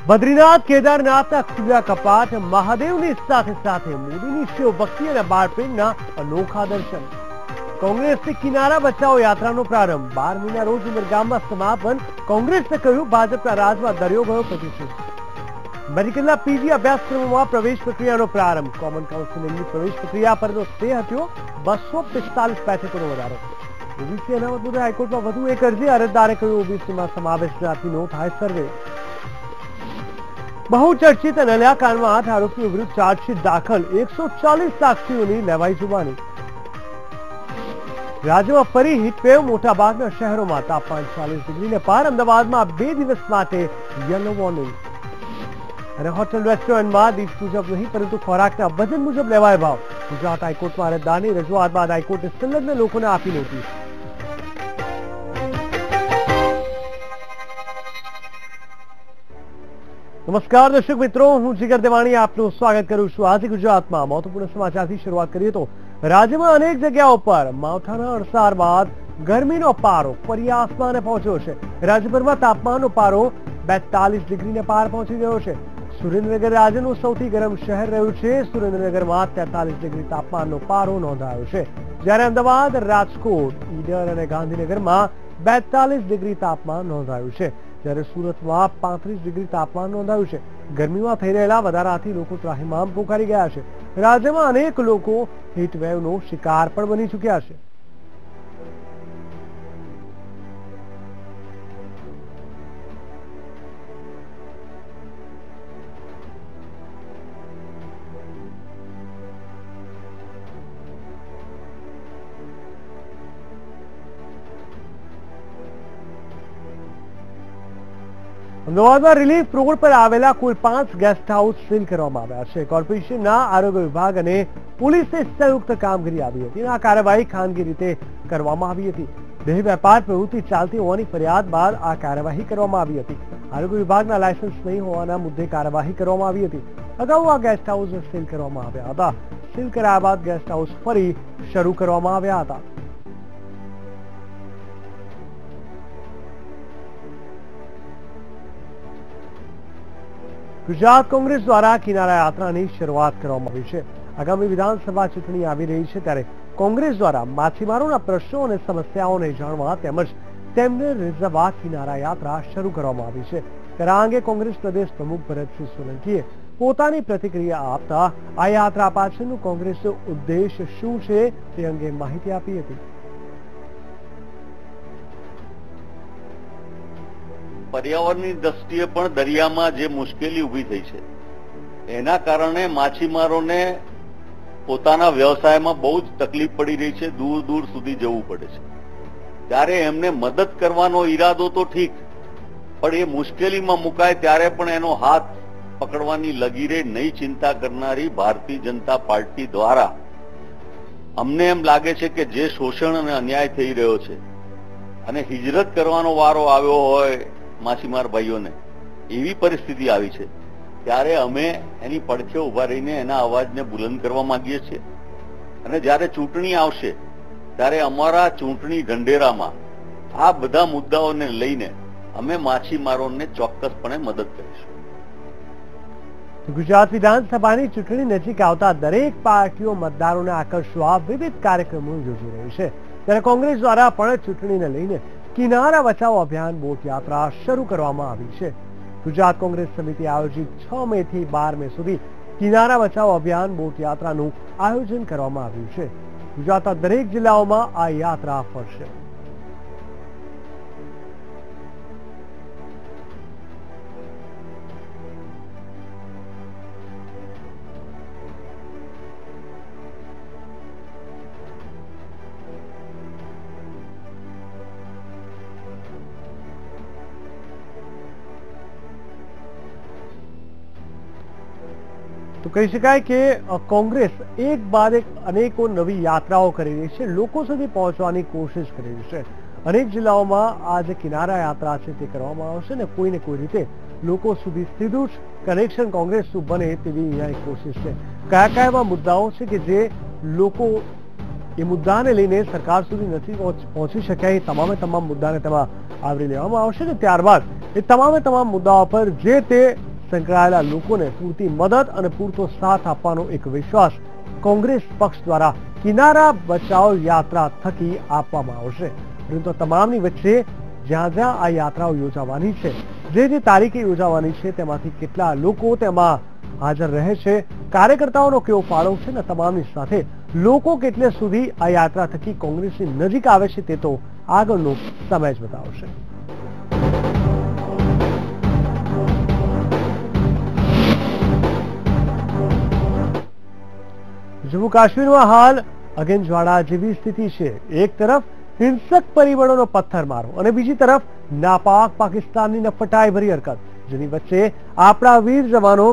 બદ્રીનાથ કેદારનાથના ખુલ્લા કપાટ, મહાદેવની સાથે સાથે મોદીની શિવ ભક્તિ અને બાળપ્રેમના અનોખા દર્શન. કોંગ્રેસની કિનારા બચાવો યાત્રાનો પ્રારંભ, 12મીના રોજ ઉમરગામમાં સમાપન. કોંગ્રેસે કહ્યું ભાજપના રાજમાં દરિયો ગયો પ્રતિષ્ઠિત. મેડિકલના પીજી અભ્યાસક્રમોમાં પ્રવેશ પ્રક્રિયાનો પ્રારંભ. કોમન કાઉન્સિલિંગની પ્રવેશ પ્રક્રિયા પરનો સ્ટે હટ્યો. 245 બેઠકોનો વધારો. ઓબીસી અનામત મુદ્દે હાઈકોર્ટમાં વધુ એક અરજી. અરજદારે કહ્યું ઓબીસીમાં સમાવેશ જાતિનો થાય સર્વે. બહુચર્ચિત નલિયા કાંડમાં 8 આરોપીઓ વિરુદ્ધ ચાર્જશીટ દાખલ. 140 સાક્ષીઓની લેવાઈ જુબાની. રાજ્યમાં ફરી હીટવેવ, મોટાભાગના શહેરોમાં તાપમાન 40 ડિગ્રીને પાર. અમદાવાદમાં 2 દિવસ માટે યલો વોર્નિંગ. અને હોટેલ રેસ્ટોરન્ટમાં દીપ મુજબ નહીં પરંતુ ખોરાકના વજન મુજબ લેવાય ભાવ. ગુજરાત હાઈકોર્ટમાં અરજદારની રજૂઆત બાદ હાઈકોર્ટે સંલગ્ન લોકોને આપી નોટિસ. નમસ્કાર દર્શક મિત્રો, હું જીગર દેવાણી આપનું સ્વાગત કરું છું. આજે ગુજરાતમાં મહત્વપૂર્ણ સમાચારથી શરૂઆત કરીએ તો રાજ્યમાં અનેક જગ્યાઓ પર માવઠાના અણસાર બાદ ગરમીનો પારો ફરી આસમાને પહોંચ્યો છે. રાજ્યભરમાં તાપમાનનો પારો 42 ડિગ્રીને પાર પહોંચી ગયો છે. સુરેન્દ્રનગર રાજ્યનું સૌથી ગરમ શહેર રહ્યું છે. સુરેન્દ્રનગરમાં 43 ડિગ્રી તાપમાનનો પારો નોંધાયો છે, જ્યારે અમદાવાદ, રાજકોટ, ઈડર અને ગાંધીનગરમાં 42 ડિગ્રી તાપમાન નોંધાયું છે, જ્યારે સુરતમાં 35 ડિગ્રી તાપમાન નોંધાયું છે. ગરમીમાં થઈ રહેલા વધારાથી લોકો ત્રાહિમામ પોકારી ગયા છે. રાજ્યમાં અનેક લોકો હીટવેવનો શિકાર પણ બની ચૂક્યા છે. અમદાવાદમાં રિલીફ રોડ પર આવેલા કુલ 5 ગેસ્ટ હાઉસ સીલ કરવામાં આવ્યા છે. કોર્પોરેશનના આરોગ્ય વિભાગ અને પોલીસે સંયુક્ત કામગીરી આવી હતી. આ કાર્યવાહી ખાનગી રીતે કરવામાં આવી હતી. દેહ વેપાર પ્રવૃત્તિ ચાલતી હોવાની ફરિયાદ બાદ આ કાર્યવાહી કરવામાં આવી હતી. આરોગ્ય વિભાગના લાયસન્સ નહીં હોવાના મુદ્દે કાર્યવાહી કરવામાં આવી હતી. અગાઉ આ ગેસ્ટ હાઉસ સીલ કરવામાં આવ્યા હતા. સીલ કર્યા બાદ ગેસ્ટ હાઉસ ફરી શરૂ કરવામાં આવ્યા હતા. ગુજરાત કોંગ્રેસ દ્વારા કિનારા યાત્રાની શરૂઆત કરવામાં આવી છે. આગામી વિધાનસભા ચૂંટણી આવી રહી છે, ત્યારે કોંગ્રેસ દ્વારા માછીમારોના પ્રશ્નો અને સમસ્યાઓને જાણવા તેમજ તેમને રીઝવવા કિનારા યાત્રા શરૂ કરવામાં આવી છે. ત્યારે આ અંગે કોંગ્રેસ પ્રદેશ પ્રમુખ ભરતસિંહ સોલંકીએ પોતાની પ્રતિક્રિયા આપતા આ યાત્રા પાછળનું કોંગ્રેસનો ઉદ્દેશ શું છે તે અંગે માહિતી આપી હતી. પર્યાવરણની દ્રષ્ટિએ પણ દરિયામાં જે મુશ્કેલી ઊભી થઈ છે એના કારણે માછીમારોને પોતાના વ્યવસાયમાં બહુ જ તકલીફ પડી રહી છે. દૂર દૂર સુધી જવું પડે છે. ત્યારે એમને મદદ કરવાનો ઈરાદો તો ઠીક, પણ એ મુશ્કેલીમાં મુકાય ત્યારે પણ એનો હાથ પકડવાની લગીરે નહીં ચિંતા કરનારી ભારતીય જનતા પાર્ટી દ્વારા અમને એમ લાગે છે કે જે શોષણ અને અન્યાય થઈ રહ્યો છે અને હિજરત કરવાનો વારો આવ્યો હોય માછીમાર ભાઈઓને, એવી પરિસ્થિતિ આવી છે, ત્યારે અમે એની પડખે ઉભા રહીને એના અવાજને બુલંદ કરવા માંગીએ છીએ. અને જ્યારે ચૂંટણી આવશે ત્યારે અમારા ચૂંટણી ઢંઢેરામાં આ બધા મુદ્દાઓને લઈને અમે માછીમારોને ચોક્કસપણે મદદ કરીશું. ગુજરાત વિધાનસભાની ચૂંટણી નજીક આવતા દરેક પાર્ટીઓ મતદારોને આકર્ષવા વિવિધ કાર્યક્રમો યોજી રહી છે. ત્યારે કોંગ્રેસ દ્વારા પણ ચૂંટણીને લઈને કિનારા બચાવો અભિયાન બોટ યાત્રા શરૂ કરવામાં આવી છે. ગુજરાત કોંગ્રેસ સમિતિ આયોજિત 6 મે થી 12 મે સુધી કિનારા બચાવો અભિયાન બોટ યાત્રાનું આયોજન કરવામાં આવ્યું છે. ગુજરાતના દરેક જિલ્લાઓમાં આ યાત્રા ફરશે. તો કહી શકાય કે કોંગ્રેસ એક બાદ એક અનેકો નવી યાત્રાઓ કરી રહી છે, લોકો સુધી પહોંચવાની કોશિશ કરી રહી છે. અનેક જિલ્લાઓમાં આ જે કિનારા યાત્રા છે તે કરવામાં આવશે ને કોઈને કોઈ રીતે લોકો સુધી સીધું જ કનેક્શન કોંગ્રેસનું બને તેવી અહીંયા કોશિશ છે. કયા કયા એવા મુદ્દાઓ છે કે જે લોકો એ મુદ્દાને લઈને સરકાર સુધી નથી પહોંચી શક્યા, એ તમામ મુદ્દાને તેમાં આવરી લેવામાં આવશે ને ત્યારબાદ એ તમામ મુદ્દાઓ પર જે તે સંકળાયેલા લોકોને પૂરતી મદદ અને પૂરતો સાથ આપવાનો એક વિશ્વાસ કોંગ્રેસ પક્ષ દ્વારા કિનારા બચાવ યાત્રા થકી આપવામાં આવશે. પરંતુ તમામની વચ્ચે જ્યાં જ્યાં આ યાત્રાઓ યોજાવાની છે, જે તારીખે યોજાવાની છે, તેમાંથી કેટલા લોકો તેમાં હાજર રહે છે, કાર્યકર્તાઓનો કેવો ફાળો છે, અને તમામની સાથે લોકો કેટલે સુધી આ યાત્રા થકી કોંગ્રેસની નજીક આવે છે તે તો આગળનો સમય જ બતાવશે. જમ્મુ કાશ્મીરમાં હાલ અગેનજવાડા જેવી સ્થિતિ છે. એક તરફ હિંસક પરિબળોનો પથ્થરમારો અને બીજી તરફ નાપાક પાકિસ્તાનની નફટાઈ ભરી હરકત, જેની વચ્ચે આપણા વીર જવાનો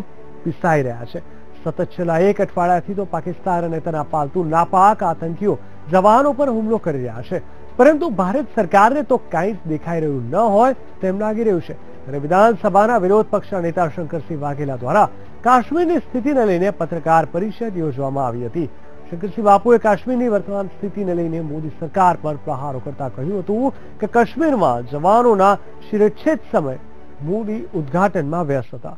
પીસાઈ રહ્યા છે. સતત છેલ્લા એક અઠવાડિયાથી તો પાકિસ્તાન અને તેના પાલતુ નાપાક આતંકીઓ જવાનો પર હુમલો કરી રહ્યા છે. પરંતુ ભારત સરકારને તો કંઈ જ દેખાઈ રહ્યું ન હોય તેમ લાગી રહ્યું છે. અને વિધાનસભાના વિરોધ પક્ષના નેતા શંકરસિંહ વાઘેલા દ્વારા કાશ્મીરની સ્થિતિને લઈને પત્રકાર પરિષદ યોજવામાં આવી હતી. શંકરસિંહ બાપુએ કાશ્મીરની વર્તમાન સ્થિતિને લઈને મોદી સરકાર પર પ્રહારો કરતા કહ્યું હતું કે કાશ્મીરમાં જવાનોના શિરચ્છેદ સમયે મોદી ઉદ્ઘાટનમાં વ્યસ્ત હતા,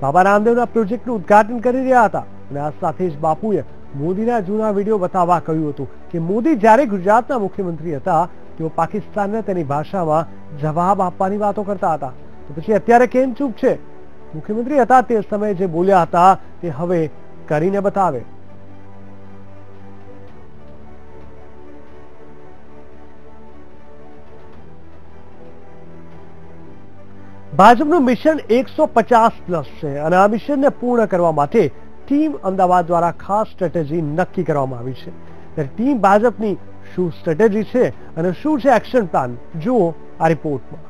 બાબા રામદેવના પ્રોજેક્ટનું ઉદ્ઘાટન કરી રહ્યા હતા. અને આ સાથે જ બાપુએ મોદીના જૂના વિડીયો બતાવવા કહ્યું હતું કે મોદી જ્યારે ગુજરાતના મુખ્યમંત્રી હતા તેઓ પાકિસ્તાનને તેની ભાષામાં જવાબ આપવાની વાતો કરતા હતા. તો પછી અત્યારે કેમ ચૂપ છે? મુખ્યમંત્રી હતા તે સમયે જે બોલ્યા હતા તે હવે કરીને બતાવે. ભાજપનું મિશન 150+ છે અને આ મિશનને પૂર્ણ કરવા માટે ટીમ અમદાવાદ દ્વારા ખાસ સ્ટ્રેટેજી નક્કી કરવામાં આવી છે. ત્યારે ટીમ ભાજપની શું સ્ટ્રેટેજી છે અને શું છે એક્શન પ્લાન, જુઓ આ રિપોર્ટમાં.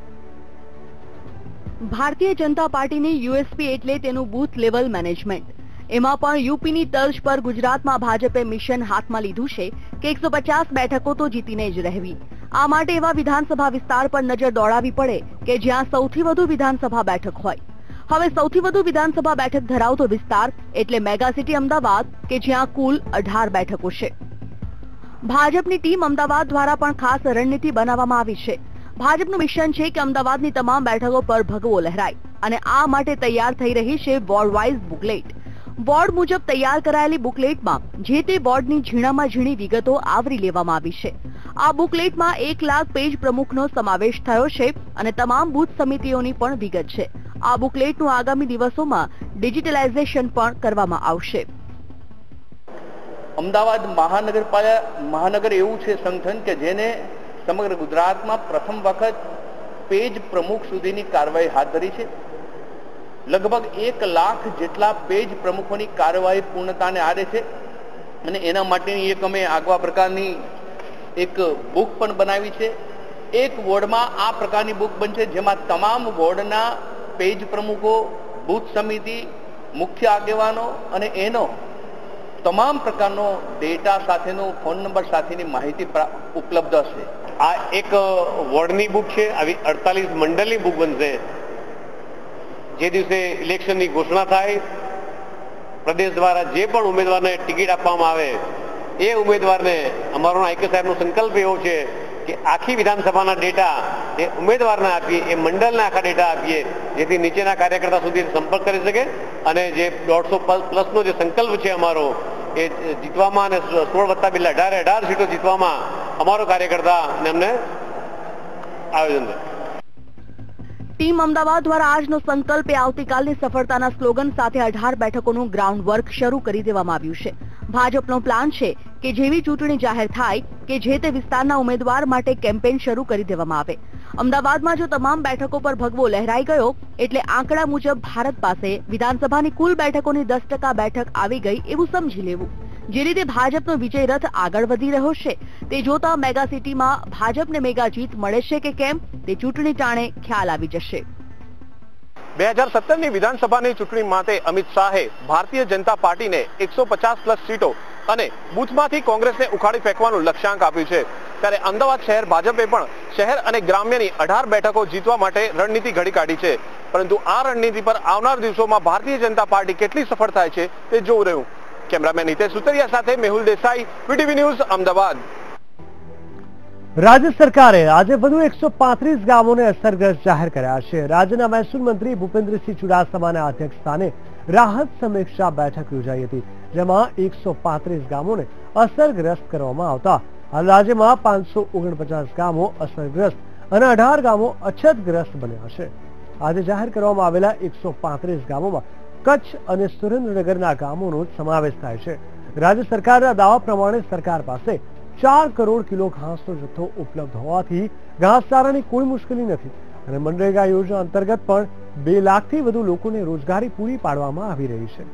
ભારતીય જનતા પાર્ટીની યુએસપી એટલે તેનું બૂથ લેવલ મેનેજમેન્ટ. એમાં પણ યુપીની તર્જ પર ગુજરાતમાં ભાજપે મિશન હાથમાં લીધું છે કે 150 બેઠકો તો જીતીને જ રહેવી. આ માટે એવા વિધાનસભા વિસ્તાર પર નજર દોડાવી પડે કે જ્યાં સૌથી વધુ વિધાનસભા બેઠક હોય. હવે સૌથી વધુ વિધાનસભા બેઠક ધરાવતો વિસ્તાર એટલે મેગા સિટી અમદાવાદ કે જ્યાં કુલ 18 બેઠકો છે. ભાજપની ટીમ અમદાવાદ દ્વારા પણ ખાસ રણનીતિ બનાવવામાં આવી છે. ભાજપનું મિશન છે કે અમદાવાદની તમામ બેઠકો પર ભગવો લહેરાય અને આ માટે તૈયાર થઈ રહી છે વોર્ડ વાઇઝ બુકલેટ. વોર્ડ મુજબ તૈયાર કરાયેલી બુકલેટમાં જે તે વોર્ડની ઝીણામાં ઝીણી વિગતો આવરી લેવામાં આવી છે. આ બુકલેટમાં 1 લાખ પેજ પ્રમુખનો સમાવેશ થયો છે અને તમામ બૂથ સમિતિઓની પણ વિગત છે. આ બુકલેટનું આગામી દિવસોમાં ડિજિટલાઇઝેશન પણ કરવામાં આવશે. અમદાવાદ મહાનગર એવું છે સંગઠન કે જેને સમગ્ર ગુજરાતમાં પ્રથમ વખત પેજ પ્રમુખ સુધીની કાર્યવાહી હાથ ધરી છે. લગભગ 1 લાખ જેટલા પેજ પ્રમુખોની કાર્યવાહી પૂર્ણતાને આરે છે અને એના માટેની એક અમે આગવા પ્રકારની એક બુક પણ બનાવી છે. એક વોર્ડમાં આ પ્રકારની બુક બનશે જેમાં તમામ વોર્ડના પેજ પ્રમુખો, બૂથ સમિતિ, મુખ્ય આગેવાનો અને એનો તમામ પ્રકારનો ડેટા સાથેનો ફોન નંબર સાથેની માહિતી ઉપલબ્ધ હશે. આ એક વોર્ડની બુક છે. આવી 48 મંડળની બુક બનશે. જે દિવસે ઇલેક્શનની ઘોષણા થાય, પ્રદેશ દ્વારા જે પણ ઉમેદવારને ટિકિટ આપવામાં આવે એ ઉમેદવારને અમારો આઈકે સાહેબનો સંકલ્પ એવો છે કે આખી વિધાનસભાના ડેટા એ ઉમેદવારને આપીએ, એ મંડળને આખા ડેટા આપીએ, જેથી નીચેના કાર્યકર્તા સુધી સંપર્ક કરી શકે અને જે 150+નો જે સંકલ્પ છે અમારો એ જીતવામાં અને 16 + 2 18 સીટો જીતવામાં અમારો કાર્યકર્તા અને અમને આયોજન છે. ટીમ અમદાવાદ દ્વારા આજનો સંકલ્પ એ આવતીકાલની સફળતાના સ્લોગન સાથે 18 બેઠકોનું ગ્રાઉન્ડ વર્ક શરૂ કરી દેવામાં આવ્યું છે. ભાજપનો પ્લાન છે કે જેવી ચૂંટણી જાહેર થાય કે જે તે વિસ્તારના ઉમેદવાર માટે કેમ્પેન શરૂ કરી દેવામાં આવે. અમદાવાદમાં જો તમામ બેઠકો પર ભગવો લહેરાઈ ગયો એટલે આંકડા મુજબ ભારત પાસે વિધાનસભાની કુલ બેઠકોની 10% બેઠક આવી ગઈ એવું સમજી લેવું. જે રીતે ભાજપનો વિજય રથ આગળ વધી રહ્યો છે તે જોતા મેગા સિટીમાં ભાજપને મેગા જીત મળે છે કે કેમ તે ચૂંટણી ટાણે ખ્યાલ આવી જશે. 2017ની વિધાનસભાની ચૂંટણી માટે અમિત શાહે ભારતીય જનતા પાર્ટીને 150+ સીટો અને બૂથમાંથી કોંગ્રેસને ઉખાડી ફેંકવાનું લક્ષ્યાંક આપ્યું છે. ત્યારે અમદાવાદ શહેર ભાજપે પણ શહેર અને ગ્રામ્યની 18 બેઠકો જીતવા માટે રણનીતિ ઘડી કાઢી છે. પરંતુ આ રણનીતિ પર આવનાર દિવસોમાં ભારતીય જનતા પાર્ટી કેટલી સફળ થાય છે તે જોવું રહ્યું. કેમેરામેન હિતેશ સુતરિયા સાથે મેહુલ દેસાઈ, વીટીવી ન્યૂઝ, અમદાવાદ. રાજ્ય સરકારે આજે વધુ 135 ગામોને અસરગ્રસ્ત જાહેર કર્યા છે. રાજ્યના મહેસૂલ મંત્રી ભૂપેન્દ્રસિંહ ચુડાસમાના અધ્યક્ષસ્થાને રાહત સમીક્ષા બેઠક યોજાઈ હતી, જેમાં 135 ગામોને અસરગ્રસ્ત કરવામાં આવતા હાલ રાજ્યમાં 549 ગામો અસરગ્રસ્ત અને 18 ગામો અછતગ્રસ્ત બન્યા છે. આજે જાહેર કરવામાં આવેલા 135 ગામોમાં કચ્છ અને સુરેન્દ્રનગરના ગામોનો સમાવેશ થાય છે. રાજ્ય સરકારના દાવા પ્રમાણે સરકાર પાસે 4 કરોડ કિલો ઘાસનો જથ્થો ઉપલબ્ધ હોવાથી ઘાસચારાની કોઈ મુશ્કેલી નથી અને મનરેગા યોજના અંતર્ગત પણ 2 લાખથી વધુ લોકોને રોજગારી પૂરી પાડવામાં આવી રહી છે.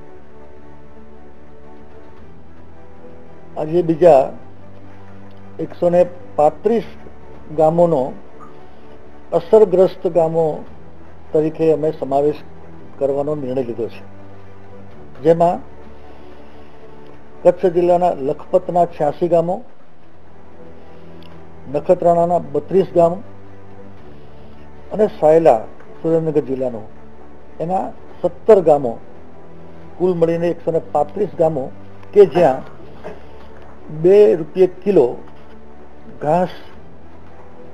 આજે બીજા 135 ગામોનો અસરગ્રસ્ત ગામો તરીકે અમે સમાવેશ કરવાનો નિર્ણય લીધો છે, જેમાં કચ્છ જિલ્લાના લખપતના 86 ગામો, નખત્રાણાના 32 ગામો અને સાયલા સુરેન્દ્રનગર જિલ્લાનો એના 17 ગામો, કુલ મળીને 135 ગામો કે જ્યાં ₹2 કિલો ઘાસ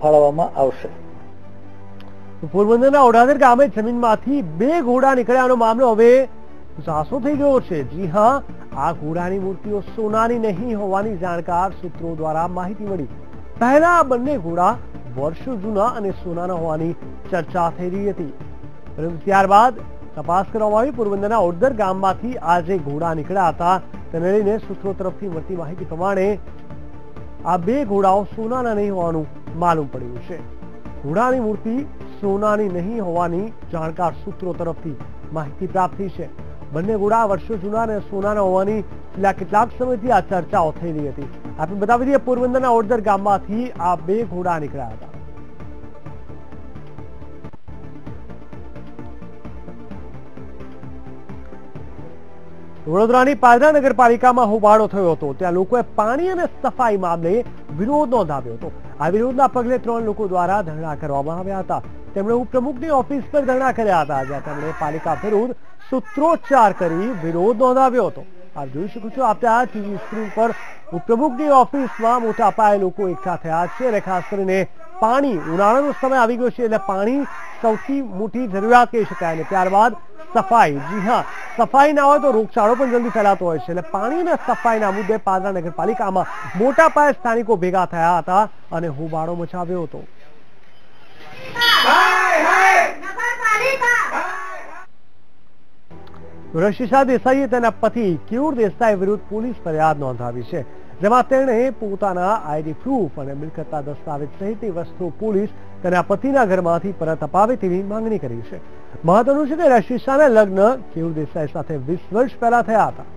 ફાળવવામાં આવશે. પોરબંદરના ઓઢાદર ગામે જમીનમાંથી 2 ઘોડા નીકળ્યાનો મામલો હવે સાસો થઈ ગયો છે. જી હા, આ ઘોડાની મૂર્તિઓ સોનાની નહીં હોવાની જાણકાર સૂત્રો દ્વારા માહિતી મળી. પહેલા આ બંને ઘોડા વર્ષો જૂના અને સોનાના હોવાની ચર્ચા થઈ રહી હતી, પરંતુ ત્યારબાદ તપાસ કરવામાં આવી. પોરબંદરના ઓઢાદર ગામમાંથી આ જે ઘોડા નીકળ્યા હતા તેને લઈને સૂત્રો તરફથી મળતી માહિતી પ્રમાણે આ 2 ઘોડાઓ સોનાના નહીં હોવાનું માલુમ પડ્યું છે. ઘોડાની મૂર્તિ સોનાની નહીં હોવાની જાણકાર સૂત્રો તરફથી માહિતી પ્રાપ્ત થઈ છે. બંને ઘોડા વર્ષો જૂના અને સોનાના હોવાની છેલ્લા કેટલાક સમયથી આ ચર્ચાઓ થઈ રહી હતી. આપણે બતાવી દઈએ, પોરબંદરના ઓઢાદર ગામમાંથી આ 2 ઘોડા નીકળ્યા હતા. વડોદરાની પાદરા નગરપાલિકામાં હોબાળો થયો હતો. ત્યાં લોકોએ પાણી અને સફાઈ મામલે વિરોધ નોંધાવ્યો હતો. આ વિરોધના પગલે 3 લોકો દ્વારા ધરણા કરવામાં આવ્યા હતા. તેમણે ઉપપ્રમુખની ઓફિસ પર ધરણા કર્યા હતા, જ્યાં તેમણે પાલિકા વિરુદ્ધ સૂત્રોચ્ચાર કરી વિરોધ નોંધાવ્યો હતો. આપ જોઈ શકો છો, આપણા ટીવી સ્ક્રીન પર ઉપપ્રમુખની ઓફિસમાં મોટા પાયે લોકો એકઠા થયા છે અને ખાસ કરીને પાણી, ઉનાળાનો સમય આવી ગયો છે એટલે પાણી સૌથી મોટી જરૂરિયાત કહી શકાય. અને ત્યારબાદ સફાઈ. જી હા, સફાઈ ના હોય તો રોગચાળો પણ જલ્દી ફેલાતો હોય છે, એટલે પાણી અને સફાઈના મુદ્દે પાદરા નગરપાલિકામાં મોટા પાયે સ્થાનિકો ભેગા થયા હતા અને હોબાળો મચાવ્યો હતો. રશિષા દેસાઈએ તેના પતિ કેયુર દેસાઈ વિરુદ્ધ પોલીસ ફરિયાદ નોંધાવી છે, જેમાં તેણે પોતાના આઈડી પ્રૂફ અને મિલકતના દસ્તાવેજ સહિતની વસ્તુઓ પોલીસ તેના પતિના ઘરમાંથી પરત અપાવે તેવી માંગણી કરી છે. મહત્વનું છે કે રશિષાના લગ્ન કેયુર દેસાઈ સાથે 20 વર્ષ પહેલા થયા હતા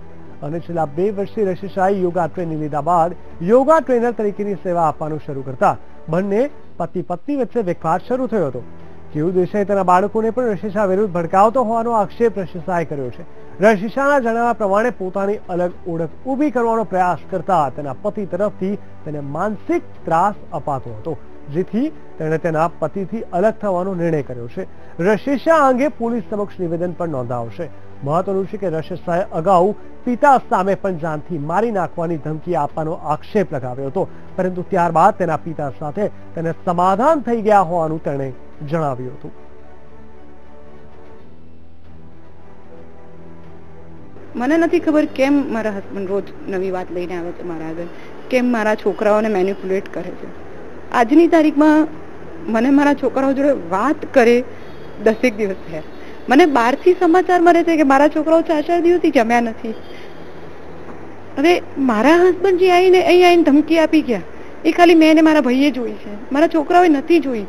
અને છેલ્લા 2 વર્ષથી રશિષાએ યોગા ટ્રેનિંગ લીધા બાદ યોગા ટ્રેનર તરીકેની સેવા આપવાનું શરૂ કરતા બંને પતિ પત્ની વચ્ચે વિખવાદ શરૂ થયો હતો. કેયુર દેસાઈ તેના બાળકોને પણ રશિષા વિરુદ્ધ ભડકાવતો હોવાનો આક્ષેપ રશિષાએ કર્યો છે. રશિષાના જણાવ્યા પ્રમાણે પોતાની અલગ ઓળખ ઊભી કરવાનો પ્રયાસ કરતા તેના પતિ તરફથી તેને માનસિક ત્રાસ અપાતો હતો, જેથી તેણે તેના પતિથી અલગ થવાનો નિર્ણય કર્યો છે. રશિષા અંગે પોલીસ સમક્ષ નિવેદન પણ નોંધાવશે. મહત્વનું છે કે રશિષાએ અગાઉ પિતા સામે પણ જાનથી મારી નાખવાની ધમકી આપવાનો આક્ષેપ લગાવ્યો હતો, પરંતુ ત્યારબાદ તેના પિતા સાથે તેને સમાધાન થઈ ગયા હોવાનું તેણે જણાવ્યું હતું. મને નથી ખબર કેમ મારા હસબન્ડ રોજ નવી વાત લઈને આવે છે મારા આગળ, કેમ મારા છોકરાઓને મેનિપ્યુલેટ કરે છે. આજની તારીખમાં મને મારા છોકરાઓ જોડે વાત કરે 10 દિવસ થયા. મને બહારથી સમાચાર મળે છે કે મારા છોકરાઓ 4 દિવસથી જમ્યા નથી. હવે મારા હસબન્ડ જે આવીને અહીં આવીને ધમકી આપી ગયા, એ ખાલી મેં ને મારા ભાઈએ જોઈ છે, મારા છોકરાઓએ નથી જોઈ.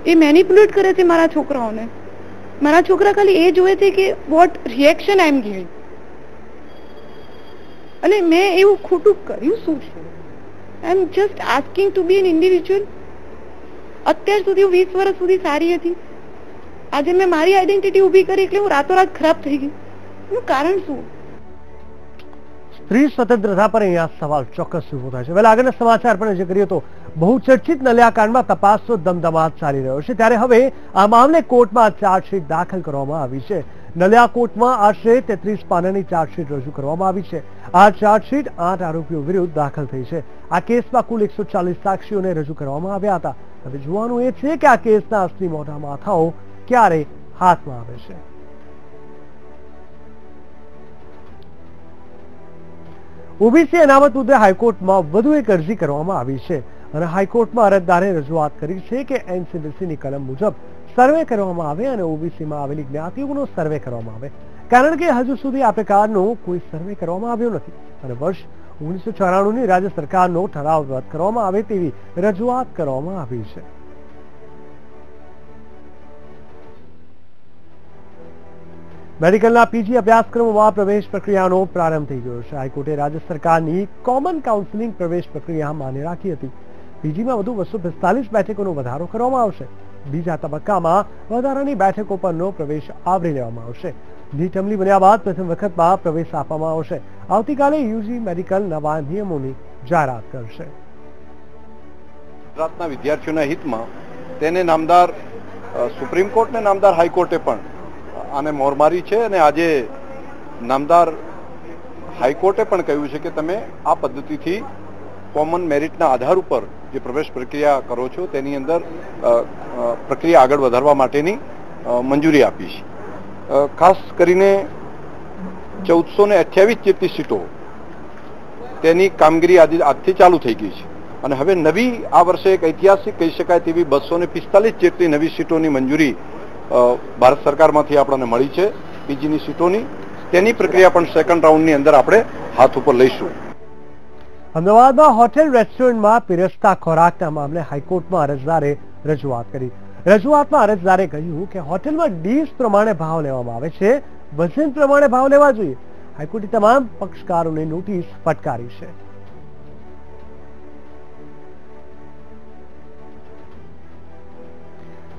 એ મેનિપ્યુલેટ કરે છે મારા છોકરાઓને. મારા છોકરા ખાલી એ જોવે છે કે what reaction I am giving. અને મેં એવું ખોટું કર્યું શું છે? I am just asking to be an individual. અત્યાર સુધી હું 20 વર્ષ સુધી સારી હતી. આજે મેં મારી આઈડેન્ટિટી ઊભી કરી એટલે હું રાતોરાત ખરાબ થઈ ગઈ. એનું કારણ શું? સ્ત્રી સ્વતંત્રતા પર અહીંયા સવાલ ચોક્કસ ઉભો થાય છે. હવે આગળના સમાચાર પણ જે કરીએ તો બહુચર્ચિત નલિયાકાંડમાં તપાસનો ધમધમાટ ચાલી રહ્યો છે. ત્યારે હવે આ મામલે કોર્ટમાં ચાર્જશીટ દાખલ કરવામાં આવી છે. નલિયા કોર્ટમાં આશરે 33 પાનાની ચાર્જશીટ રજૂ કરવામાં આવી છે. આ ચાર્જશીટ 8 આરોપીઓ વિરુદ્ધ દાખલ થઈ છે. આ કેસમાં કુલ 140 સાક્ષીઓને રજૂ કરવામાં આવ્યા હતા. હવે જોવાનું એ છે કે આ કેસના અસલી મોટા માથાઓ ક્યારે હાથમાં આવે છે. ઓબીસી અનામત મુદ્દે હાઈકોર્ટમાં વધુ એક અરજી કરવામાં આવી છે અને હાઈકોર્ટમાં અરજદારે રજૂઆત કરી છે કે એનસીડીસીની કલમ મુજબ સર્વે કરવામાં આવે અને ઓબીસીમાં આવેલી જ્ઞાતિઓનો સર્વે કરવામાં આવે, કારણ કે હજુ સુધી આ પ્રકારનો કોઈ સર્વે કરવામાં આવ્યો નથી અને વર્ષ 1994ની રાજ્ય સરકારનો ઠરાવ રદ કરવામાં આવે તેવી રજૂઆત કરવામાં આવી છે. મેડિકલના પીજી અભ્યાસક્રમોમાં પ્રવેશ પ્રક્રિયાનો પ્રારંભ થઈ ગયો છે. હાઈકોર્ટે રાજ્ય સરકારની કોમન કાઉન્સિલિંગ પ્રવેશ પ્રક્રિયા માન્ય રાખી હતી. પીજીમાં વધુ 245 બેઠકોનો વધારો કરવામાં આવશે. બીજા તબક્કામાં વધારાની બેઠકો પરનો પ્રવેશ આવરી લેવામાં આવશે. નીટ અમલી બન્યા બાદ પ્રથમ વખતમાં પ્રવેશ આપવામાં આવશે. આવતીકાલે યુજી મેડિકલ નવા નિયમોની જાહેરાત કરશે. ગુજરાતના વિદ્યાર્થીઓના હિતમાં તેને નામદાર સુપ્રીમ કોર્ટ ને નામદાર હાઈકોર્ટે પણ આને મોરમારી છે અને આજે નામદાર હાઈકોર્ટે પણ કહ્યું છે કે તમે આ પદ્ધતિથી કોમન મેરિટના આધાર ઉપર જે પ્રવેશ પ્રક્રિયા કરો છો તેની અંદર પ્રક્રિયા આગળ વધારવા માટેની મંજૂરી આપી છે. ખાસ કરીને 1428 જેટલી સીટો તેની કામગીરી આજથી ચાલુ થઈ ગઈ છે અને હવે નવી આ વર્ષે એક ઐતિહાસિક કહી શકાય તેવી 245 જેટલી નવી સીટોની મંજૂરી ભારત સરકારમાંથી આપણને મળી છે પીજીની સીટોની. તેની પ્રક્રિયા પણ સેકન્ડ રાઉન્ડની અંદર આપણે હાથ ઉપર લઈશું. અમદાવાદમાં હોટેલ રેસ્ટોરન્ટમાં પીરસતા ખોરાકના મામલે હાઈકોર્ટમાં અરજદારે રજૂઆત કરી. રજૂઆતમાં અરજદારે કહ્યું કે હોટેલમાં ડીશ પ્રમાણે ભાવ લેવામાં આવે છે, વજન પ્રમાણે ભાવ લેવા જોઈએ. હાઈકોર્ટે તમામ પક્ષકારોને નોટિસ ફટકારી છે.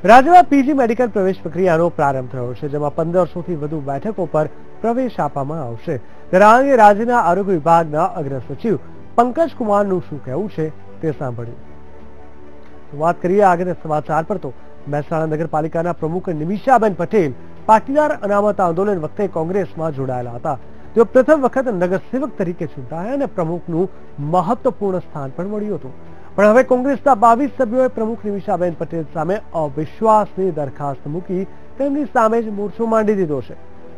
રાજ્યમાં પીજી મેડિકલ પ્રવેશ પ્રક્રિયાનો પ્રારંભ થયો છે, જેમાં 1500થી વધુ બેઠકો પર પ્રવેશ આપવામાં આવશે. ત્યારે આ અંગે રાજ્યના આરોગ્ય વિભાગના અગ્ર સચિવ પંકજ કુમારનું શું કહેવું છે તે સાંભળ્યું. વાત કરીએ આગળના સમાચાર પર તો મહેસાણા નગરપાલિકાના પ્રમુખ નિમિષાબેન પટેલ પાટીદાર અનામત આંદોલન વખતે કોંગ્રેસમાં જોડાયેલા હતા. તેઓ પ્રથમ વખત નગરસેવક તરીકે ચૂંટાયા અને પ્રમુખનું મહત્વપૂર્ણ સ્થાન પણ મળ્યું હતું. પણ હવે કોંગ્રેસના 22 સભ્યોએ પ્રમુખ નિમિષાબેન પટેલ સામે અવિશ્વાસની દરખાસ્ત મૂકી તેમની સામે જ મોરચો માંડી દીધો છે.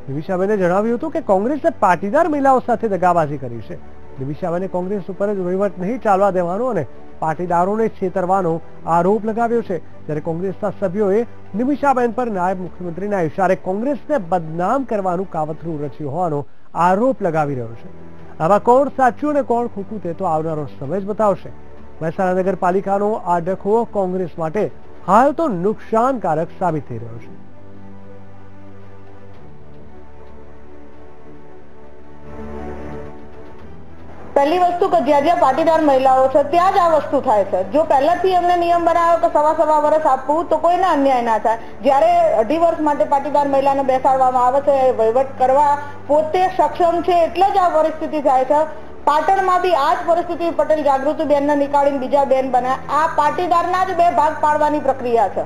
નિમિષાબેને જણાવ્યું હતું કે કોંગ્રેસે પાટીદાર મહિલાઓ સાથે દગાબાજી કરી છે. નિમિષાબેને કોંગ્રેસ ઉપર જ વહીવટ નહીં ચાલવા દેવાનો અને પાટીદારોને છેતરવાનો આરોપ લગાવ્યો છે. ત્યારે કોંગ્રેસના સભ્યોએ નિમિષાબેન પર નાયબ મુખ્યમંત્રીના ઇશારે કોંગ્રેસને બદનામ કરવાનું કાવતરું રચ્યું હોવાનો આરોપ લગાવી રહ્યો છે. આમાં કોણ સાચું અને કોણ ખોટું તે તો આવનારો સમય જ બતાવશે. મહેસાણા નગરપાલિકાનો આ ડખો કોંગ્રેસ માટે હાલ તો નુકસાનકારક સાબિત થઈ રહ્યો છે. પહેલી વસ્તુ કે જ્યાં જ્યાં પાટીદાર મહિલાઓ છે ત્યાં જ આ વસ્તુ થાય છે. જો પહેલાથી એમને નિયમ બનાવ્યો કે સવા વર્ષ આપવું તો કોઈને અન્યાય ના થાય. જ્યારે 2.5 વર્ષ માટે પાટીદાર મહિલાને બેસાડવામાં આવે છે, વહીવટ કરવા પોતે સક્ષમ છે એટલે જ આ પરિસ્થિતિ થાય છે. પાટણમાં બી આ જ પરિસ્થિતિ પટેલ જાગૃતિબેનને નીકાળીને બીજા બેન બન્યા. આ પાટીદારના જ 2 ભાગ પાડવાની પ્રક્રિયા છે.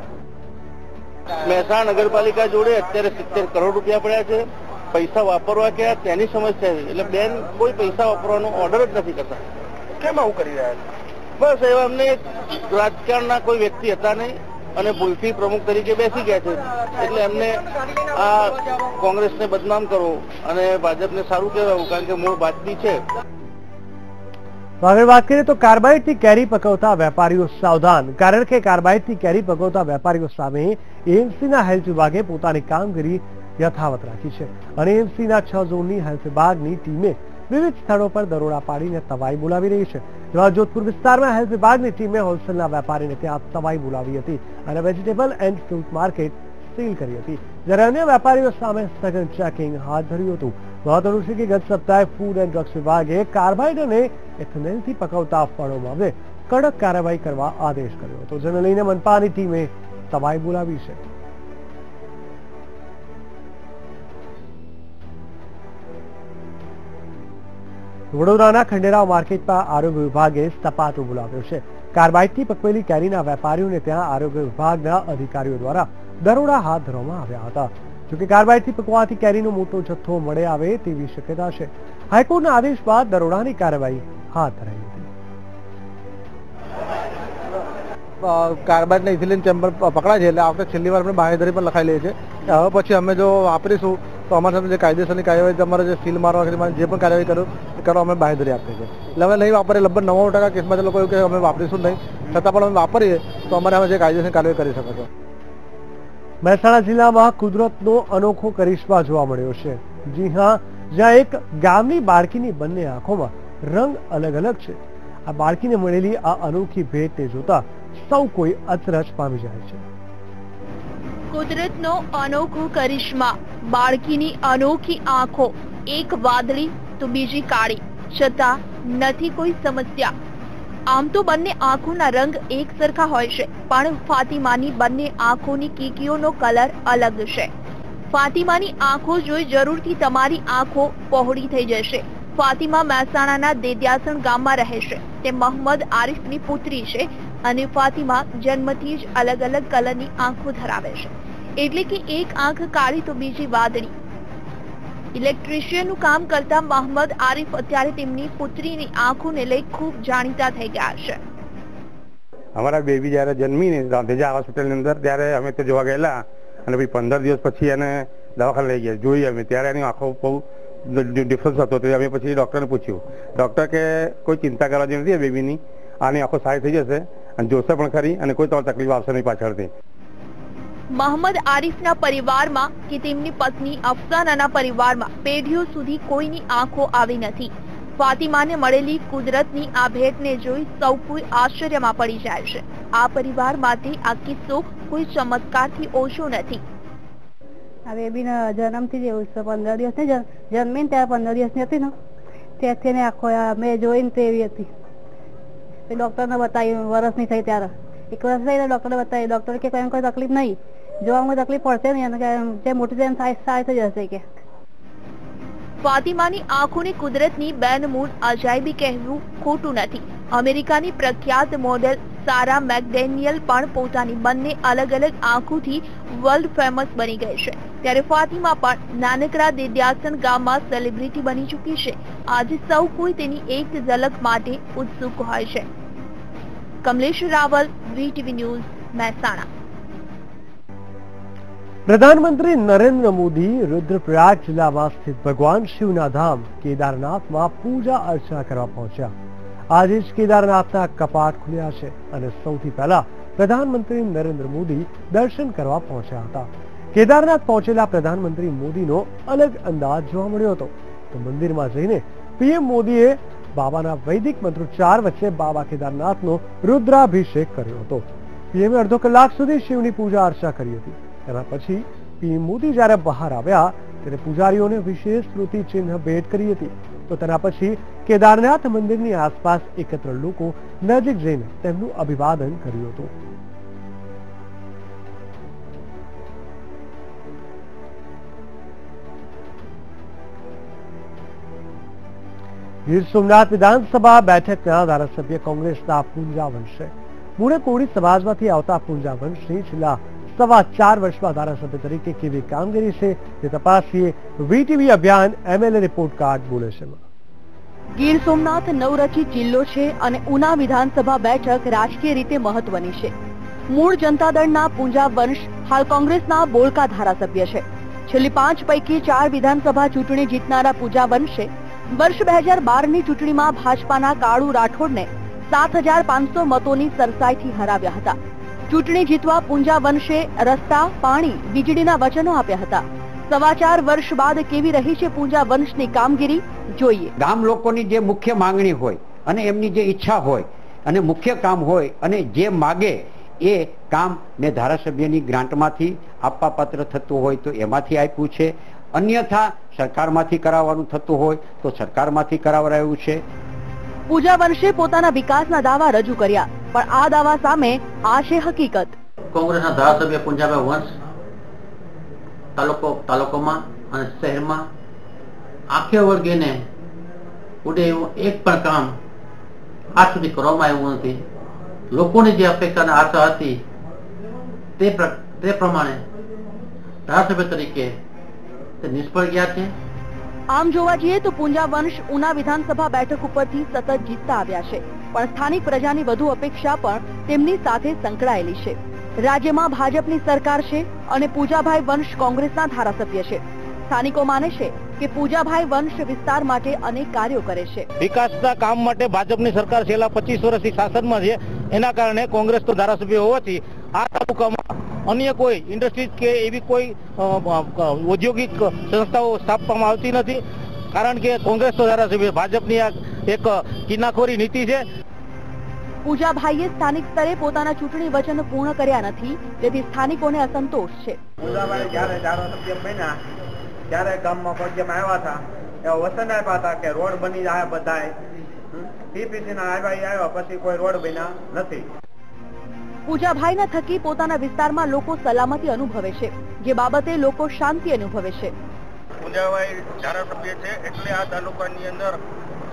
મહેસાણા નગરપાલિકા જોડે અત્યારે 70 કરોડ રૂપિયા પડ્યા છે. પૈસા વાપરવા ક્યાં તેની સમસ્યા છે. એટલે બેન કોઈ પૈસા વાપરવાનો ઓર્ડર જ નથી કરતા. કેમ આવું કરી રહ્યા છે? બસ એવા અમને રાજકારણના કોઈ વ્યક્તિ હતા નહીં અને ભૂલથી પ્રમુખ તરીકે બેસી ગયા છે. એટલે એમને આ કોંગ્રેસને બદનામ કરવો અને ભાજપને સારું કહેવાયું, કારણ કે મૂળ ભાજપી છે. આગળ વાત કરીએ તો કાર્બાઇડથી કેરી પકવતા વેપારીઓ સાવધાન, કારણ કે કાર્બાઇડથી કેરી પકવતા વેપારીઓ સામે એએમસીના હેલ્થ વિભાગે પોતાની કામગીરી યથાવત રાખી છે અને એએમસીના 6 ઝોનની હેલ્થ વિભાગની ટીમે વિવિધ સ્થળો પર દરોડા પાડીને તવાઈ બોલાવી રહી છે. જેમાં જોધપુર વિસ્તારમાં હેલ્થ વિભાગની ટીમે હોલસેલના વેપારીને ત્યાં તવાઈ બોલાવી હતી અને vegetable and fruit market seal કરી હતી. જ્યારે અન્ય વેપારીઓ સામે સઘન ચેકિંગ હાથ ધર્યું હતું. મહત્વનું છે કે ગત સપ્તાહે ફૂડ એન્ડ ડ્રગ્સ વિભાગે કાર્બાઇડ અને એથેનોલથી પકવતા ફળો મામલે કડક કાર્યવાહી કરવા આદેશ કર્યો હતો, જેને લઈને મનપાની ટીમે તવાઈ બોલાવી છે. વડોદરાના ખંડેરાવ માર્કેટમાં આરોગ્ય વિભાગે સપાટો બોલાવ્યો છે. કાર્બાઇડથી પકવેલી કેરીના વેપારીઓને ત્યાં આરોગ્ય વિભાગના અધિકારીઓ દ્વારા દરોડા હાથ ધરવામાં આવ્યા હતા. જોકે કાર્બાઇડથી પકવાતી કેરીનો મોટો જથ્થો મળી આવે તેવી શક્યતા છે. હાઈકોર્ટના આદેશ બાદ દરોડાની કાર્યવાહી હાથ ધરાઈ હતી. કાર્બાઇડના ઇથિલિન ચેમ્બર પકડાય છે એટલે આપણે છેલ્લી વાર આપણે બાંહેધરી પર લખાઈ લઈએ છીએ કે હવે પછી અમે જો વાપરીશું તો અમારી સાથે જે કાયદેસરની કાર્યવાહી તમારે જે સીલ મારવા જે પણ કાર્યવાહી કરો અમે બાંહેધરી આપીએ છીએ. એટલે અમે નહીં વાપરીએ, લગભગ 99% કેસમાં લોકો એવું કે અમે વાપરીશું નહીં, છતાં પણ અમે વાપરીએ તો અમારે અમે જે કાયદેસરની કાર્યવાહી કરી શકો છો. મહેસાણા જિલ્લામાં કુદરતનો અનોખો કરિશ્મા જોવા મળ્યો છે. જી હા, જ્યાં એક ગામની બાળકીની બંને આંખોમાં રંગ અલગ અલગ છે. આ બાળકીને મળેલી આ અનોખી ભેટને જોતા સૌ કોઈ અચરજ પામી જાય છે. કુદરતનો અનોખો કરિશ્મા, બાળકીની અનોખી આંખો, એક વાદળી તો બીજી કાળી, છતાં નથી કોઈ સમસ્યા. આમ તો બંને આંખોના રંગ એક સરખા હોય છે, પણ ફાતિમાની બંને આંખોની કીકીઓનો કલર અલગ છે. ફાતિમાની આંખો જોઈ જરૂરથી તમારી આંખો પહોળી થઈ જશે. ફાતિમા મહેસાણાના દેદ્યાસણ ગામમાં રહે છે. તે મોહમ્મદ આરિફની પુત્રી છે અને ફાતિમા જન્મથી જ અલગ અલગ કલરની આંખો ધરાવે છે. એટલે કે એક આંખ કાળી તો બીજી વાદળી. ઇલેક્ટ્રિશિયનનું કામ કરતા મોહમ્મદ આરિફ અત્યારે તેમની પુત્રીની આંખોને લઈ ખૂબ જાણીતા થઈ ગયા છે. અમારા બેબી જ્યારે જન્મીને રાંધેજા હોસ્પિટલની અંદર ત્યારે અમે તો જોવા ગયેલા અને પછી 15 દિવસ પછી એને દવાખાને લઈ ગયા. જોઈએ અમે ત્યારે એની આંખો બહુ ડિફરન્સ હતો. અમે પછી ડૉક્ટરને પૂછ્યું. ડૉક્ટર કે કોઈ ચિંતા કરવા જેવી નથી બેબીની, આની આંખો સારી થઈ જશે અને જોશે પણ ખરી અને કોઈ તમારે તકલીફ આવશે નહીં પાછળથી. મોહમ્મદ આરિફના પરિવારમાં કે તેમની પત્ની અફસાનાના પરિવારમાં પેઢીઓ સુધી કોઈની આંખો આવી નથી. ફાતિમાને મળેલી કુદરતની આ ભેટને જોઈ સૌ કોઈ આશ્ચર્યમાં પડી જાય છે. આ પરિવાર માટે આ કિસ્સો કોઈ ચમત્કારથી ઓછો નથી. આ બેબીના જન્મથી જ એવું છે. 15 દિવસની જન્મીને ત્યારે 15 દિવસની હતી ને ત્યારથી એને આંખો મેં જોઈને તો એવી હતી. ડૉક્ટરને બતાવ્યું, વરસની થઈ ત્યારે 1 વર્ષ થઈ ડૉક્ટરને બતાવી. ડૉક્ટર કે કોઈ તકલીફ નહીં, જોવામાં તકલીફ પડશે નહીં, જે મોટી જેમ સારી થઈ જશે કે. ફાતિમાની આંખોની કુદરતની બેનમૂન અજાયબી કહેવું ખોટું નથી. અમેરિકાની પ્રખ્યાત મોડેલ સારા મેકડેનિયલ પણ પોતાની બંને અલગ અલગ આંખોથી વર્લ્ડ ફેમસ બની ગઈ છે. ત્યારે ફાતિમા પણ નાનકડા દેદ્યાસણ ગામમાં સેલિબ્રિટી બની ચૂકી છે. આજે સૌ કોઈ તેની એક ઝલક માટે ઉત્સુક હોય છે. Kamlesh Raval, VTV news, Mehsana. પ્રધાનમંત્રી નરેન્દ્ર મોદી રુદ્રપ્રયાગ જિલ્લામાં સ્થિત ભગવાન શિવના ધામ કેદારનાથમાં પૂજા અર્ચના કરવા પહોંચ્યા. આજે જ કેદારનાથના કપાટ ખુલ્યા છે અને સૌથી પહેલા પ્રધાનમંત્રી નરેન્દ્ર મોદી દર્શન કરવા પહોંચ્યા હતા. કેદારનાથ પહોંચેલા પ્રધાનમંત્રી મોદીનો અલગ અંદાજ જોવા મળ્યો હતો. તો મંદિરમાં જઈને પીએમ મોદીએ બાબાના વૈદિક મંત્રોચ્ચાર વચ્ચે બાબા કેદારનાથનો રુદ્રાભિષેક કર્યો હતો. પીએમએ અડધો કલાક સુધી શિવની પૂજા અર્ચના કરી હતી. તેના પછી પીએમ મોદી જ્યારે બહાર આવ્યા ત્યારે પૂજારીઓને વિશેષ સ્મૃતિ ચિહ્ન ભેટ કરી હતી. તો તેના પછી કેદારનાથ મંદિરની આસપાસ એકત્ર લોકો નજીક જઈને તેમનું અભિવાદન કર્યું હતું. ગીર સોમનાથ વિધાનસભા બેઠકના ધારાસભ્ય કોંગ્રેસના પૂંજા વંશે મૂળે કોળી સમાજમાંથી આવતા પૂંજા વંશની છેલ્લા 4.25 વર્ષમાં ધારાસભ્ય તરીકે કેવી કામગીરી છે તે તપાસીએ. વીટીવી અભિયાન એમએલએ રિપોર્ટ કાર્ડ બોલે છે. ગીર સોમનાથ નવરચિત જિલ્લો છે અને ઉના વિધાનસભા બેઠક રાજકીય રીતે મહત્વની છે. મૂળ જનતા દળના પૂંજા વંશ હાલ કોંગ્રેસના બોલકા ધારાસભ્ય છે. છેલ્લી 5 પૈકી 4 વિધાનસભા ચૂંટણી જીતનારા પૂંજા વંશે વર્ષ 2012ની ચૂંટણીમાં ભાજપાના કાળુ રાઠોડને 7500 મતોની સરસાઈથી હરાવ્યા હતા. ચૂંટણી જીતવા પૂંજા વંશે રસ્તા, પાણી, વીજળીના વચનો આપ્યા હતા. 4.25 વર્ષ બાદ કેવી રહી છે પૂંજા વંશની કામગીરી જોઈએ. ગામ લોકોની જે મુખ્ય માંગણી હોય અને એમની જે ઈચ્છા હોય અને મુખ્ય કામ હોય અને જે માગે એ કામ ને ધારાસભ્યની ગ્રાન્ટમાંથી આપવા પાત્ર થતું હોય તો એમાંથી આપ્યું છે. અન્યથા સરકારમાંથી કરાવવાનું થતું હોય તો સરકારમાંથી કરાવરાયું છે. પૂજા વંશે પોતાના વિકાસના દાવા રજૂ કર્યા, પણ આ દાવા સામે આ છે હકીકત. કોંગ્રેસના ધારાસભ્ય પૂંજાભાઈ વંશ તાલુકામાં અને શહેરમાં આખે વર્ગીને ઉડે એવું એક પણ કામ આજ સુધી કરવામાં આવ્યું નથી. લોકોની જે અપેક્ષા અને આશા હતી તે પ્રમાણે ધારાસભ્ય તરીકે તે નિષ્ફળ ગયા છે. આમ જોવા જઈએ તો પૂંજા વંશ ઉના વિધાનસભા બેઠક ઉપરથી સતત જીતતા આવ્યા છે, પણ સ્થાનિક પ્રજાની વધુ અપેક્ષા પણ તેમની સાથે સંકળાયેલી છે. રાજ્યમાં ભાજપની સરકાર છે અને પૂજાભાઈ વંશ કોંગ્રેસના ધારાસભ્ય છે. સ્થાનિકો માને છે કે પૂજાભાઈ વંશ વિસ્તાર માટે અનેક કાર્યો કરે છે. વિકાસના કામ માટે ભાજપની સરકાર છેલ્લા 25 વર્ષથી શાસનમાં છે. એના કારણે કોંગ્રેસ તો ધારાસભ્ય હોવાથી આ તાલુકામાં અન્ય કોઈ ઇન્ડસ્ટ્રીઝ કે એવી કોઈ ઔદ્યોગિક સંસ્થાઓ સ્થાપવામાં આવતી નથી, કારણ કે કોંગ્રેસ તો ધારાસભ્ય, ભાજપની આ એક કિનાખોરી નીતિ છે. પૂજાભાઈએ સ્થાનિક સ્તરે પોતાના ચૂંટણી વચન પૂર્ણ કર્યા નથી, તેથી સ્થાનિકોને અસંતોષ છે. પૂજાભાઈ જ્યારે ધારાસભ્ય બન્યા ત્યારે ગામમાં પગ્યામાં આવ્યા હતા, એવા વચન આપ્યા હતા કે રોડ બની જાય બધાય. ટીપીસી ના આવ્યા પછી કોઈ રોડ બન્યા નથી. પૂજાભાઈના થકી પોતાના વિસ્તારમાં લોકો સલામતી અનુભવે છે, જે બાબતે લોકો શાંતિ અનુભવે છે. પૂજાભાઈ ધારાસભ્ય છે એટલે આ તાલુકાની અંદર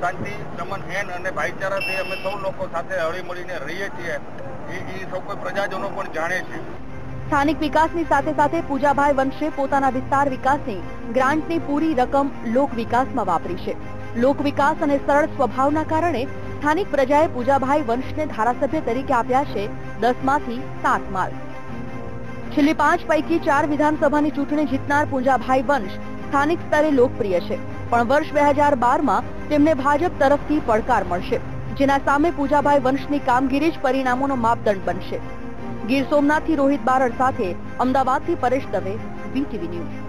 શાંતિ, સમન અને ભાઈચારાથી અમે સૌ લોકો સાથે હળી મળીને રહીએ છીએ. એ સૌ કોઈ પ્રજાજનો પણ જાણે છે. સ્થાનિક વિકાસની સાથે સાથે પૂજાભાઈ વંશે પોતાના વિસ્તાર વિકાસની ગ્રાન્ટની પૂરી રકમ લોક વિકાસમાં વાપરી છે. લોક વિકાસ અને સરળ સ્વભાવના કારણે સ્થાનિક પ્રજાએ પૂજાભાઈ વંશને ધારાસભ્ય તરીકે આપ્યા છે 10 માંથી 7 માર્ક. છેલ્લી 5 પૈકી 4 વિધાનસભાની ચૂંટણી જીતનાર પૂજાભાઈ વંશ સ્થાનિક સ્તરે લોકપ્રિય છે, પણ વર્ષ 2012માં તેમને ભાજપ તરફથી પડકાર મળશે, જેના સામે પૂજાભાઈ વંશની કામગીરી જ પરિણામોનો માપદંડ બનશે. ગીર સોમનાથથી રોહિત બારડ સાથે અમદાવાદથી પરેશ દવે, વીટીવી ન્યૂઝ.